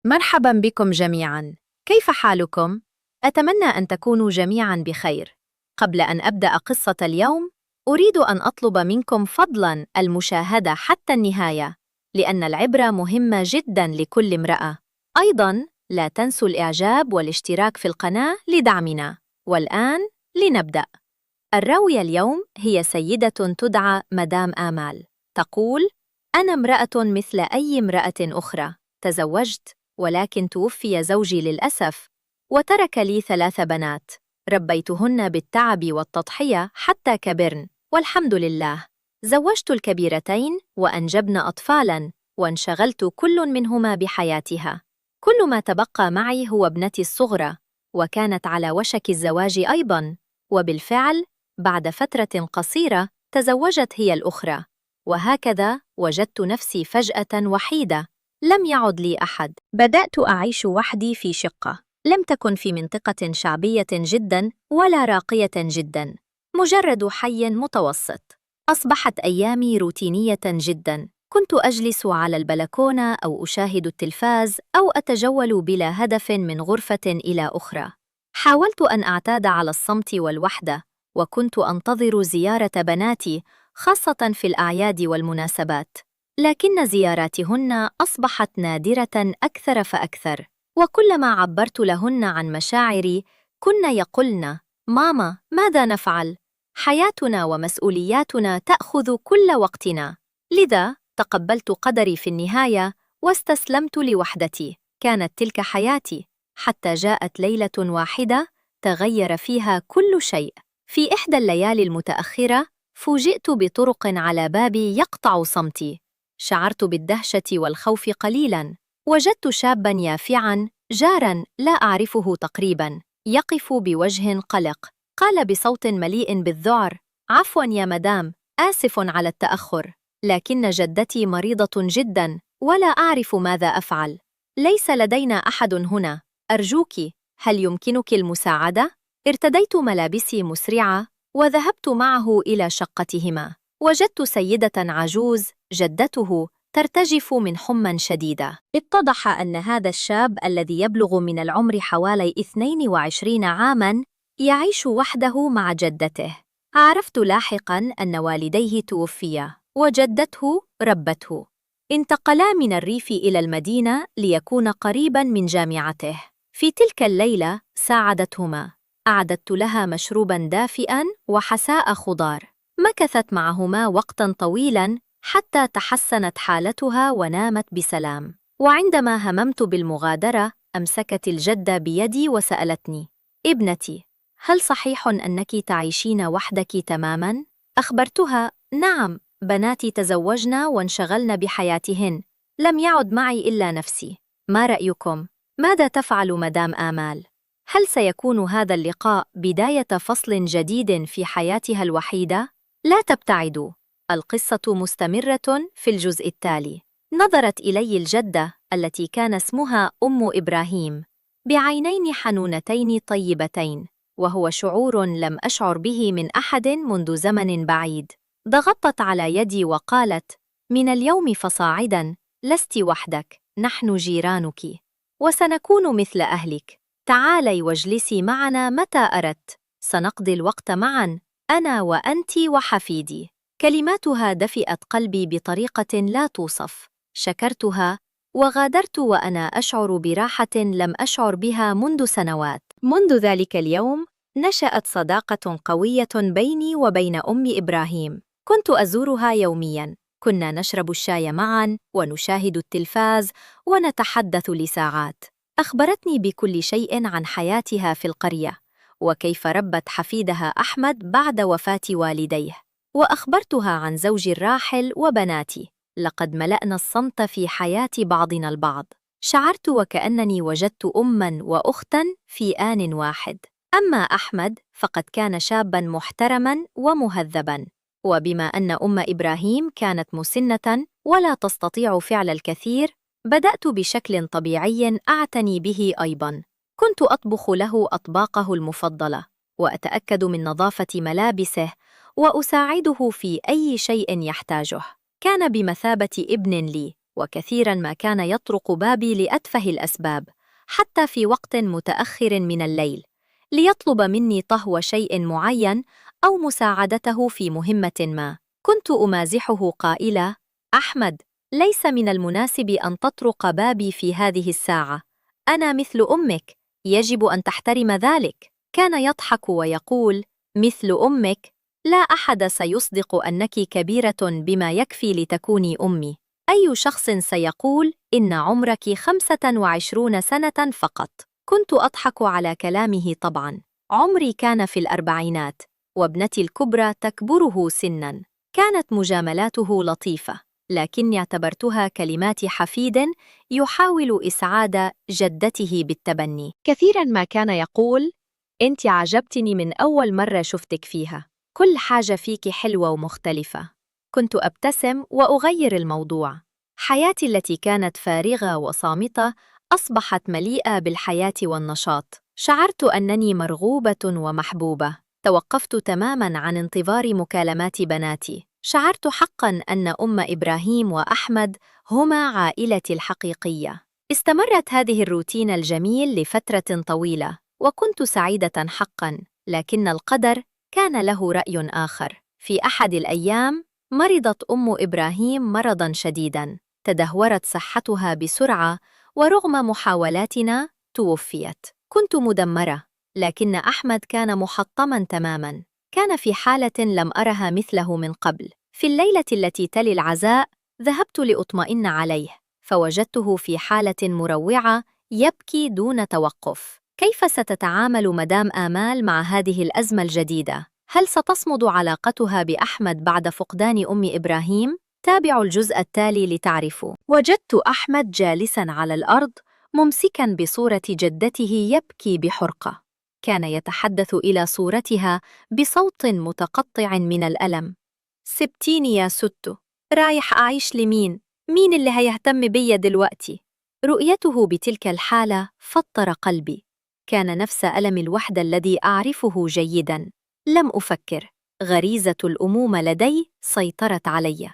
مرحبا بكم جميعا. كيف حالكم؟ أتمنى أن تكونوا جميعا بخير. قبل أن أبدأ قصة اليوم، أريد أن أطلب منكم فضلا المشاهدة حتى النهاية، لأن العبرة مهمة جدا لكل امرأة. أيضا لا تنسوا الإعجاب والاشتراك في القناة لدعمنا. والآن لنبدأ. الراوية اليوم هي سيدة تدعى مدام آمال. تقول: أنا امرأة مثل أي امرأة أخرى، تزوجت ولكن توفي زوجي للأسف، وترك لي 3 بنات ربيتهن بالتعب والتضحية حتى كبرن، والحمد لله. زوجت الكبيرتين وأنجبن أطفالاً، وانشغلت كل منهما بحياتها. كل ما تبقى معي هو ابنتي الصغرى، وكانت على وشك الزواج أيضاً. وبالفعل بعد فترة قصيرة تزوجت هي الأخرى، وهكذا وجدت نفسي فجأة وحيدة، لم يعد لي أحد. بدأت أعيش وحدي في شقة لم تكن في منطقة شعبية جدا ولا راقية جدا، مجرد حي متوسط. أصبحت أيامي روتينية جدا، كنت أجلس على البلكونة أو أشاهد التلفاز أو أتجول بلا هدف من غرفة إلى أخرى. حاولت أن أعتاد على الصمت والوحدة، وكنت أنتظر زيارة بناتي خاصة في الأعياد والمناسبات، لكن زياراتهن أصبحت نادرة أكثر فأكثر. وكلما عبرت لهن عن مشاعري كن يقولن: ماما، ماذا نفعل؟ حياتنا ومسؤولياتنا تأخذ كل وقتنا. لذا تقبلت قدري في النهاية واستسلمت لوحدتي. كانت تلك حياتي حتى جاءت ليلة واحدة تغير فيها كل شيء. في إحدى الليالي المتأخرة فوجئت بطرق على بابي يقطع صمتي. شعرت بالدهشة والخوف قليلاً. وجدت شاباً يافعاً جاراً لا أعرفه تقريباً يقف بوجه قلق. قال بصوت مليء بالذعر: عفواً يا مدام، آسف على التأخر، لكن جدتي مريضة جداً ولا أعرف ماذا أفعل. ليس لدينا أحد هنا، أرجوك، هل يمكنك المساعدة؟ ارتديت ملابسي مسرعة وذهبت معه إلى شقتهما. وجدت سيدة عجوز جدته ترتجف من حمى شديدة. اتضح أن هذا الشاب الذي يبلغ من العمر حوالي 22 عاماً يعيش وحده مع جدته. عرفت لاحقاً أن والديه توفيا وجدته ربته. انتقلا من الريف إلى المدينة ليكون قريباً من جامعته. في تلك الليلة ساعدتهما، أعددت لها مشروباً دافئاً وحساء خضار. مكثت معهما وقتاً طويلاً حتى تحسنت حالتها ونامت بسلام. وعندما هممت بالمغادرة أمسكت الجدة بيدي وسألتني: ابنتي، هل صحيح أنك تعيشين وحدك تماماً؟ أخبرتها: نعم، بناتي تزوجن وانشغلن بحياتهن، لم يعد معي إلا نفسي. ما رأيكم؟ ماذا تفعل مدام آمال؟ هل سيكون هذا اللقاء بداية فصل جديد في حياتها الوحيدة؟ لا تبتعدوا، القصة مستمرة في الجزء التالي. نظرت إلي الجدة التي كان اسمها أم إبراهيم بعينين حنونتين طيبتين، وهو شعور لم أشعر به من أحد منذ زمن بعيد. ضغطت على يدي وقالت: من اليوم فصاعدا لست وحدك، نحن جيرانك وسنكون مثل أهلك. تعالي واجلسي معنا متى أردت، سنقضي الوقت معا، أنا وأنت وحفيدي. كلماتها دفئت قلبي بطريقة لا توصف. شكرتها وغادرت وأنا أشعر براحة لم أشعر بها منذ سنوات. منذ ذلك اليوم نشأت صداقة قوية بيني وبين أم إبراهيم. كنت أزورها يومياً، كنا نشرب الشاي معاً ونشاهد التلفاز ونتحدث لساعات. أخبرتني بكل شيء عن حياتها في القرية، وكيف ربت حفيدها أحمد بعد وفاة والديه. وأخبرتها عن زوجي الراحل وبناتي. لقد ملأنا الصمت في حياة بعضنا البعض. شعرت وكأنني وجدت أماً وأختاً في آن واحد. أما أحمد فقد كان شاباً محترماً ومهذباً، وبما أن أم إبراهيم كانت مسنة ولا تستطيع فعل الكثير، بدأت بشكل طبيعي أعتني به أيضاً. كنت أطبخ له أطباقه المفضلة، وأتأكد من نظافة ملابسه، وأساعده في أي شيء يحتاجه. كان بمثابة ابن لي، وكثيرا ما كان يطرق بابي لأتفه الأسباب، حتى في وقت متأخر من الليل، ليطلب مني طهو شيء معين أو مساعدته في مهمة ما. كنت أمازحه قائلة: أحمد، ليس من المناسب أن تطرق بابي في هذه الساعة، أنا مثل أمك، يجب أن تحترم ذلك. كان يضحك ويقول: مثل أمك؟ لا أحد سيصدق أنك كبيرة بما يكفي لتكوني أمي. أي شخص سيقول إن عمرك 25 سنة فقط؟ كنت أضحك على كلامه طبعاً. عمري كان في الأربعينات، وابنتي الكبرى تكبره سناً. كانت مجاملاته لطيفة، لكني اعتبرتها كلمات حفيد يحاول إسعاد جدته بالتبني. كثيراً ما كان يقول: أنت عجبتني من أول مرة شفتك فيها، كل حاجة فيك حلوة ومختلفة. كنت أبتسم وأغير الموضوع. حياتي التي كانت فارغة وصامتة أصبحت مليئة بالحياة والنشاط. شعرت أنني مرغوبة ومحبوبة. توقفت تماماً عن انتظار مكالمات بناتي. شعرت حقاً أن أم إبراهيم وأحمد هما عائلتي الحقيقية. استمرت هذه الروتين الجميل لفترة طويلة، وكنت سعيدة حقاً، لكن القدر كان له رأي آخر. في أحد الأيام مرضت أم إبراهيم مرضاً شديداً، تدهورت صحتها بسرعة، ورغم محاولاتنا توفيت. كنت مدمرة، لكن أحمد كان محطماً تماماً. كان في حالة لم أرها مثله من قبل. في الليلة التي تلي العزاء ذهبت لأطمئن عليه، فوجدته في حالة مروعة يبكي دون توقف. كيف ستتعامل مدام آمال مع هذه الأزمة الجديدة؟ هل ستصمد علاقتها بأحمد بعد فقدان أم إبراهيم؟ تابعوا الجزء التالي لتعرفوا. وجدت أحمد جالساً على الأرض ممسكاً بصورة جدته يبكي بحرقة. كان يتحدث إلى صورتها بصوت متقطع من الألم: سبتيني يا ستو، رايح أعيش لمين؟ مين اللي هيهتم بيا دلوقتي؟ رؤيته بتلك الحالة فطر قلبي. كان نفس ألم الوحدة الذي أعرفه جيداً. لم أفكر، غريزة الأمومة لدي سيطرت علي.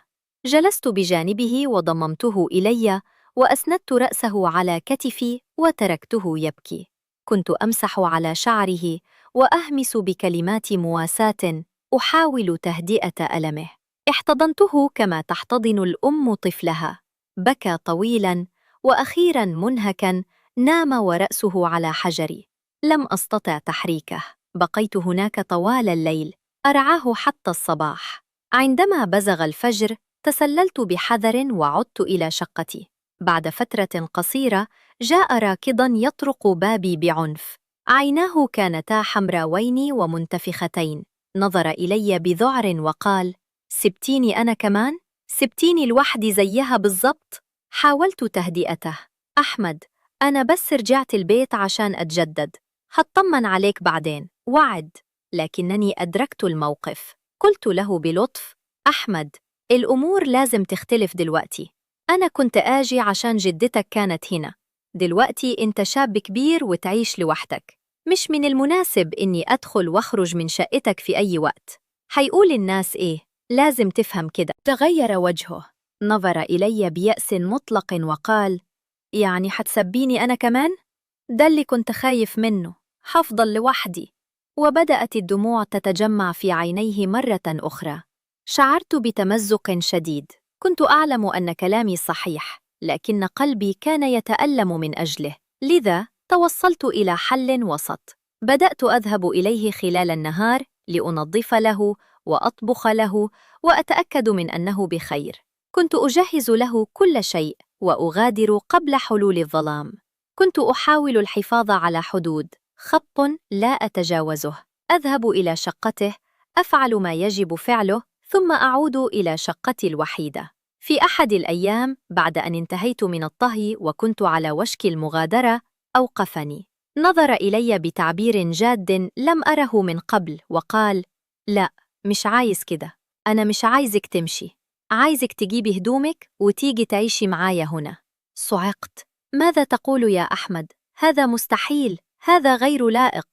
جلست بجانبه وضممته إلي، وأسندت رأسه على كتفي وتركته يبكي. كنت أمسح على شعره وأهمس بكلمات مواساة أحاول تهدئة ألمه. احتضنته كما تحتضن الأم طفلها. بكى طويلاً، وأخيراً منهكاً نام ورأسه على حجري. لم أستطع تحريكه. بقيت هناك طوال الليل، أرعاه حتى الصباح. عندما بزغ الفجر تسللت بحذر وعدت إلى شقتي. بعد فترة قصيرة جاء راكضاً يطرق بابي بعنف. عيناه كانتا حمراوين ومنتفختين. نظر إلي بذعر وقال: سبتيني أنا كمان؟ سبتيني لوحدي زيها بالضبط؟ حاولت تهدئته: أحمد، أنا بس رجعت البيت عشان أتجدد، هطمن عليك بعدين، وعد. لكنني أدركت الموقف. قلت له بلطف: أحمد، الأمور لازم تختلف دلوقتي. أنا كنت آجي عشان جدتك كانت هنا، دلوقتي أنت شاب كبير وتعيش لوحدك. مش من المناسب إني أدخل وأخرج من شقتك في أي وقت. حيقول الناس إيه؟ لازم تفهم كده. تغير وجهه، نظر إلي بيأس مطلق وقال: يعني حتسبيني أنا كمان؟ ده اللي كنت خايف منه، حفضل لوحدي. وبدأت الدموع تتجمع في عينيه مرة أخرى. شعرت بتمزق شديد. كنت أعلم أن كلامي صحيح، لكن قلبي كان يتألم من أجله. لذا توصلت إلى حل وسط. بدأت أذهب إليه خلال النهار لأنظف له وأطبخ له وأتأكد من أنه بخير. كنت أجهز له كل شيء وأغادر قبل حلول الظلام. كنت أحاول الحفاظ على حدود، خط لا أتجاوزه. أذهب إلى شقته، أفعل ما يجب فعله، ثم أعود إلى شقتي الوحيدة. في أحد الأيام بعد أن انتهيت من الطهي وكنت على وشك المغادرة، أوقفني. نظر إلي بتعبير جاد لم أره من قبل وقال: لا، مش عايز كده. أنا مش عايزك تمشي، عايزك تجيبي هدومك وتيجي تعيشي معايا هنا. صعقت. ماذا تقول يا أحمد؟ هذا مستحيل، هذا غير لائق.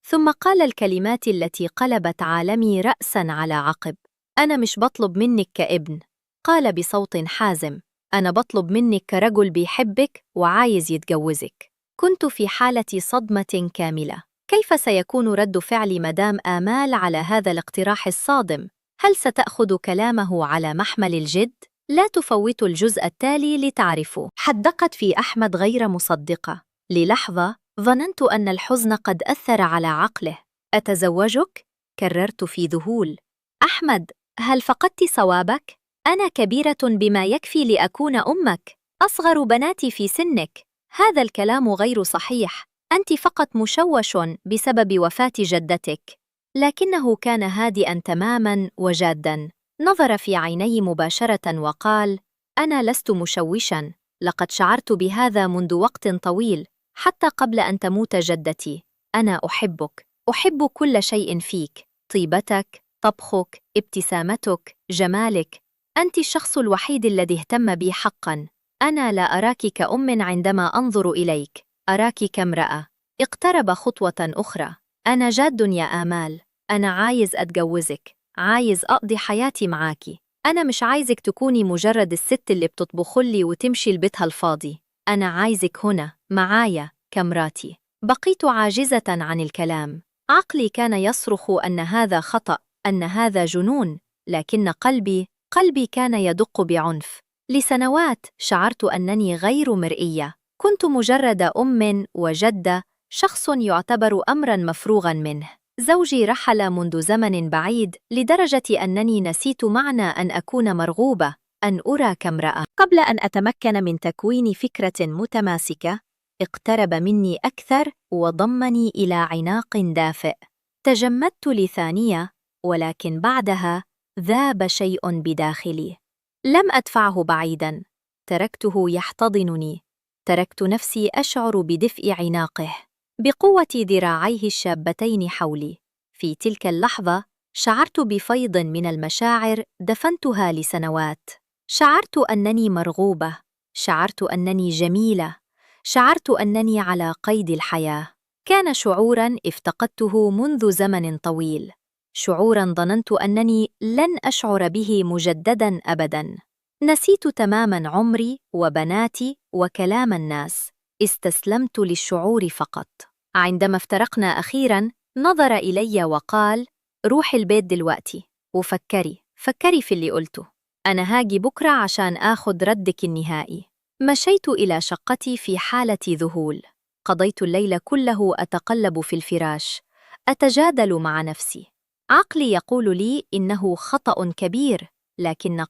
ثم قال الكلمات التي قلبت عالمي رأساً على عقب: أنا مش بطلب منك كابن. قال بصوت حازم: أنا بطلب منك كرجل بيحبك وعايز يتجوزك. كنت في حالة صدمة كاملة. كيف سيكون رد فعل مدام آمال على هذا الاقتراح الصادم؟ هل ستأخذ كلامه على محمل الجد؟ لا تفوتوا الجزء التالي لتعرفوا. حدقت في أحمد غير مصدقة. للحظة ظننت أن الحزن قد أثر على عقله. أتزوجك؟ كررت في ذهول. أحمد، هل فقدت صوابك؟ أنا كبيرة بما يكفي لأكون أمك، أصغر بناتي في سنك. هذا الكلام غير صحيح، أنت فقط مشوش بسبب وفاة جدتك. لكنه كان هادئا تماما وجادا. نظر في عيني مباشرة وقال: أنا لست مشوشا، لقد شعرت بهذا منذ وقت طويل، حتى قبل أن تموت جدتي. أنا أحبك، أحب كل شيء فيك، طيبتك، طبخك، ابتسامتك، جمالك. أنت الشخص الوحيد الذي اهتم بي حقا. أنا لا أراك كأم عندما أنظر إليك، أراك كامرأة. اقترب خطوة أخرى. أنا جاد يا آمال، أنا عايز أتجوزك، عايز أقضي حياتي معاكي. أنا مش عايزك تكوني مجرد الست اللي بتطبخلي وتمشي لبيتها الفاضي. أنا عايزك هنا معايا كمراتي. بقيت عاجزة عن الكلام. عقلي كان يصرخ أن هذا خطأ، أن هذا جنون، لكن قلبي كان يدق بعنف. لسنوات شعرت أنني غير مرئية. كنت مجرد أم وجدة، شخص يعتبر أمرا مفروغا منه. زوجي رحل منذ زمن بعيد لدرجة أنني نسيت معنى أن أكون مرغوبة، أن أرى كامرأة. قبل أن أتمكن من تكوين فكرة متماسكة، اقترب مني أكثر وضمني إلى عناق دافئ. تجمدت لثانية، ولكن بعدها ذاب شيء بداخلي. لم أدفعه بعيداً، تركته يحتضنني. تركت نفسي أشعر بدفء عناقه، بقوة ذراعيه الشابتين حولي. في تلك اللحظة شعرت بفيض من المشاعر دفنتها لسنوات. شعرت أنني مرغوبة، شعرت أنني جميلة، شعرت أنني على قيد الحياة. كان شعوراً افتقدته منذ زمن طويل، شعوراً ظننت أنني لن أشعر به مجدداً أبداً. نسيت تماماً عمري وبناتي وكلام الناس، استسلمت للشعور فقط. عندما افترقنا أخيراً نظر إلي وقال: روحي البيت دلوقتي وفكري في اللي قلته. أنا هاجي بكرة عشان آخد ردك النهائي. مشيت إلى شقتي في حالة ذهول. قضيت الليل كله أتقلب في الفراش، أتجادل مع نفسي. عقلي يقول لي إنه خطأ كبير، لكن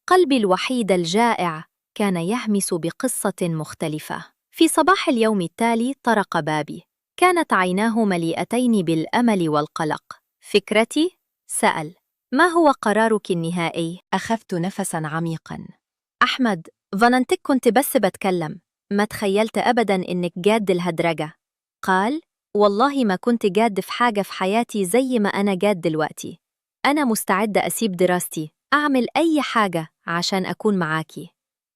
قلبي الوحيد الجائع كان يهمس بقصة مختلفة. في صباح اليوم التالي طرق بابي. كانت عيناه مليئتين بالأمل والقلق. فكرتي؟ سأل. ما هو قرارك النهائي؟ أخذت نفساً عميقاً. أحمد، ظننتك كنت بس بتكلم، ما تخيلت أبداً إنك جاد الهدرجة. قال: والله ما كنت جاد في حاجة في حياتي زي ما أنا جاد دلوقتي. أنا مستعدة أسيب دراستي، أعمل أي حاجة عشان أكون معاكي.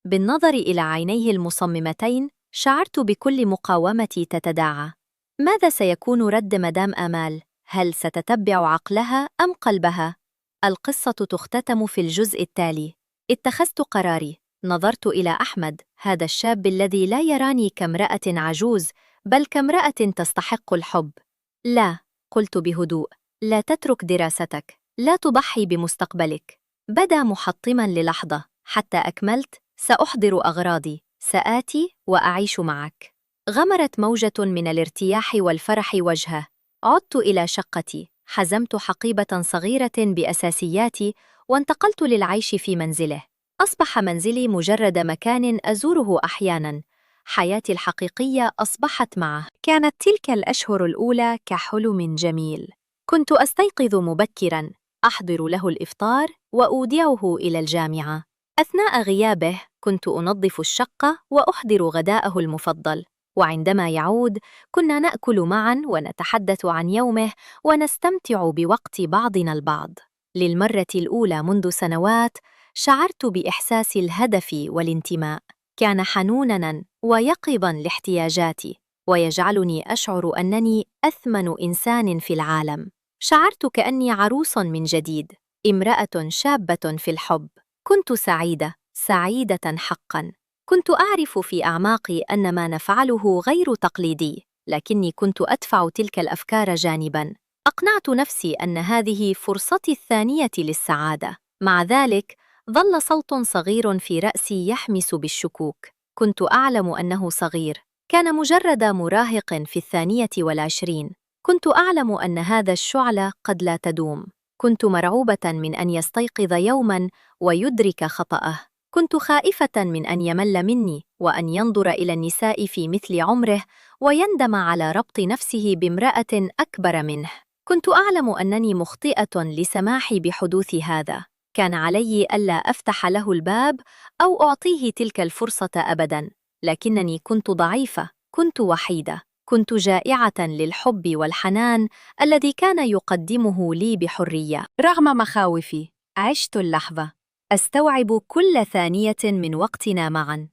بالنظر إلى عينيه المصممتين شعرت بكل مقاومتي تتداعى. ماذا سيكون رد مدام آمال؟ هل ستتبع عقلها أم قلبها؟ القصة تختتم في الجزء التالي. اتخذت قراري. نظرت إلى أحمد، هذا الشاب الذي لا يراني كامرأة عجوز، بل كامرأة تستحق الحب. لا، قلت بهدوء، لا تترك دراستك، لا تضحي بمستقبلك. بدا محطماً للحظة. حتى أكملت: سأحضر أغراضي، سآتي وأعيش معك. غمرت موجة من الارتياح والفرح وجهه. عدت إلى شقتي، حزمت حقيبة صغيرة بأساسياتي، وانتقلت للعيش في منزله. أصبح منزلي مجرد مكان أزوره أحياناً. حياتي الحقيقية أصبحت معه. كانت تلك الأشهر الأولى كحلم جميل. كنت أستيقظ مبكراً، أحضر له الإفطار وأودعه إلى الجامعة. أثناء غيابه كنت أنظف الشقة وأحضر غداءه المفضل، وعندما يعود كنا نأكل معاً ونتحدث عن يومه ونستمتع بوقت بعضنا البعض. للمرة الأولى منذ سنوات شعرت بإحساس الهدف والانتماء. كان حنوناً ويقظاً لاحتياجاتي، ويجعلني أشعر أنني أثمن إنسان في العالم. شعرت كأني عروس من جديد، امرأة شابة في الحب. كنت سعيدة، سعيدة حقاً. كنت أعرف في أعماقي أن ما نفعله غير تقليدي، لكني كنت أدفع تلك الأفكار جانباً. أقنعت نفسي أن هذه فرصتي الثانية للسعادة. مع ذلك، ظل صوت صغير في رأسي يحمس بالشكوك. كنت أعلم أنه صغير، كان مجرد مراهق في 22. كنت أعلم أن هذا الشعلة قد لا تدوم. كنت مرعوبة من أن يستيقظ يوماً ويدرك خطأه. كنت خائفة من أن يمل مني وأن ينظر إلى النساء في مثل عمره ويندم على ربط نفسه بامرأة أكبر منه. كنت أعلم أنني مخطئة لسماحي بحدوث هذا. كان علي ألا أفتح له الباب أو أعطيه تلك الفرصة أبداً. لكنني كنت ضعيفة، كنت وحيدة، كنت جائعة للحب والحنان الذي كان يقدمه لي بحرية. رغم مخاوفي، عشت اللحظة، أستوعب كل ثانية من وقتنا معاً.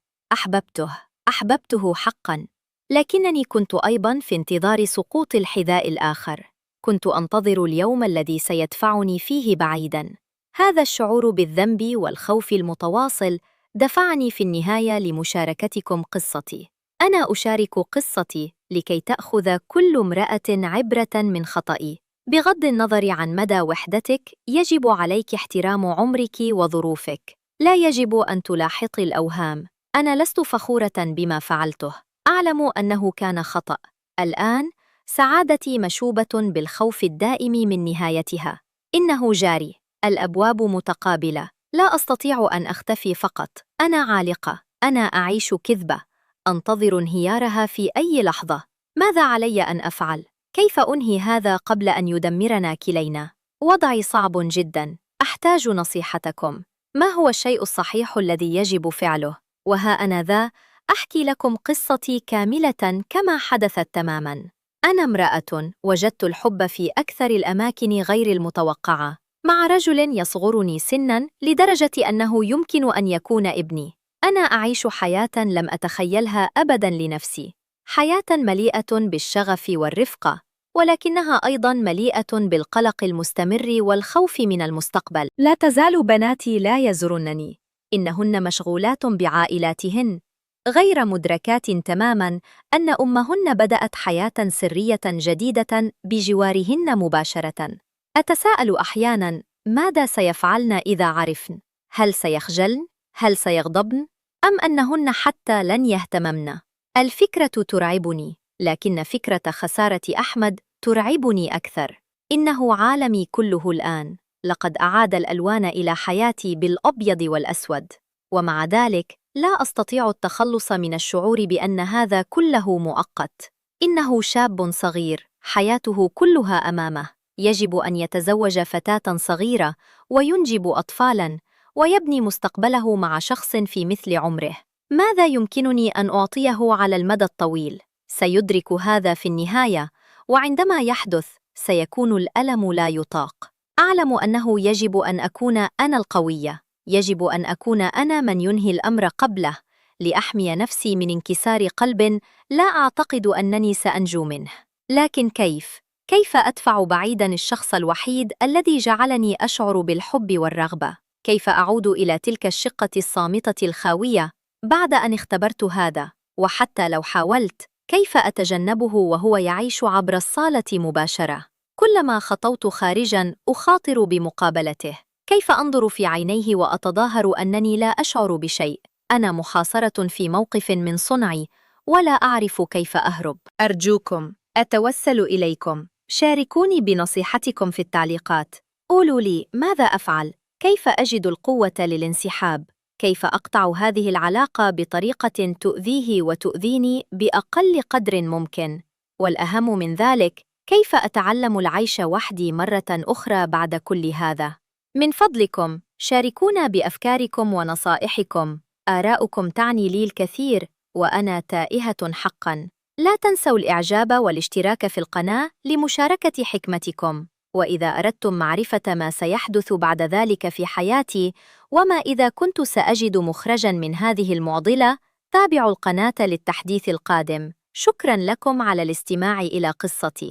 أحببته حقاً، لكنني كنت أيضاً في انتظار سقوط الحذاء الآخر. كنت أنتظر اليوم الذي سيدفعني فيه بعيداً. هذا الشعور بالذنب والخوف المتواصل دفعني في النهاية لمشاركتكم قصتي. أنا أشارك قصتي لكي تأخذ كل امرأة عبرة من خطئي. بغض النظر عن مدى وحدتك، يجب عليك احترام عمرك وظروفك. لا يجب أن تلاحظي الأوهام. أنا لست فخورة بما فعلته. أعلم أنه كان خطأ. الآن، سعادتي مشوبة بالخوف الدائم من نهايتها. إنه جاري. الأبواب متقابلة. لا أستطيع أن أختفي فقط. أنا عالقة. أنا أعيش كذبة. أنتظر انهيارها في أي لحظة. ماذا علي أن أفعل؟ كيف أنهي هذا قبل أن يدمرنا كلينا؟ وضعي صعب جدا. أحتاج نصيحتكم. ما هو الشيء الصحيح الذي يجب فعله؟ وها أنا ذا أحكي لكم قصتي كاملة كما حدثت تماما. أنا امرأة وجدت الحب في أكثر الأماكن غير المتوقعة، مع رجل يصغرني سناً لدرجة أنه يمكن أن يكون ابني. أنا أعيش حياة لم أتخيلها أبداً لنفسي، حياة مليئة بالشغف والرفقة، ولكنها أيضاً مليئة بالقلق المستمر والخوف من المستقبل. لا تزال بناتي لا يزورنني، إنهن مشغولات بعائلاتهن، غير مدركات تماماً أن أمهن بدأت حياة سرية جديدة بجوارهن مباشرة. أتساءل أحياناً، ماذا سيفعلن إذا عرفن؟ هل سيخجلن؟ هل سيغضبن؟ أم أنهن حتى لن يهتممن؟ الفكرة ترعبني، لكن فكرة خسارة أحمد ترعبني أكثر. إنه عالمي كله الآن. لقد أعاد الألوان إلى حياتي بالأبيض والأسود، ومع ذلك لا أستطيع التخلص من الشعور بأن هذا كله مؤقت. إنه شاب صغير، حياته كلها أمامه. يجب أن يتزوج فتاة صغيرة وينجب أطفالاً ويبني مستقبله مع شخص في مثل عمره. ماذا يمكنني أن أعطيه على المدى الطويل؟ سيدرك هذا في النهاية، وعندما يحدث سيكون الألم لا يطاق. أعلم أنه يجب أن أكون أنا القوية. يجب أن أكون أنا من ينهي الأمر قبله، لأحمي نفسي من انكسار قلب لا أعتقد أنني سأنجو منه. لكن كيف أدفع بعيداً الشخص الوحيد الذي جعلني أشعر بالحب والرغبة؟ كيف أعود إلى تلك الشقة الصامتة الخاوية بعد أن اختبرت هذا؟ وحتى لو حاولت، كيف أتجنبه وهو يعيش عبر الصالة مباشرة؟ كلما خطوت خارجاً أخاطر بمقابلته. كيف أنظر في عينيه وأتظاهر أنني لا أشعر بشيء؟ أنا محاصرة في موقف من صنعي ولا أعرف كيف أهرب. أرجوكم، أتوسل إليكم، شاركوني بنصيحتكم في التعليقات. قولوا لي ماذا أفعل؟ كيف أجد القوة للانسحاب؟ كيف أقطع هذه العلاقة بطريقة تؤذيه وتؤذيني بأقل قدر ممكن؟ والأهم من ذلك، كيف أتعلم العيش وحدي مرة أخرى بعد كل هذا؟ من فضلكم، شاركونا بأفكاركم ونصائحكم. آراؤكم تعني لي الكثير، وأنا تائهة حقاً. لا تنسوا الإعجاب والاشتراك في القناة لمشاركة حكمتكم. وإذا أردتم معرفة ما سيحدث بعد ذلك في حياتي، وما إذا كنت سأجد مخرجاً من هذه المعضلة، تابعوا القناة للتحديث القادم. شكراً لكم على الاستماع إلى قصتي.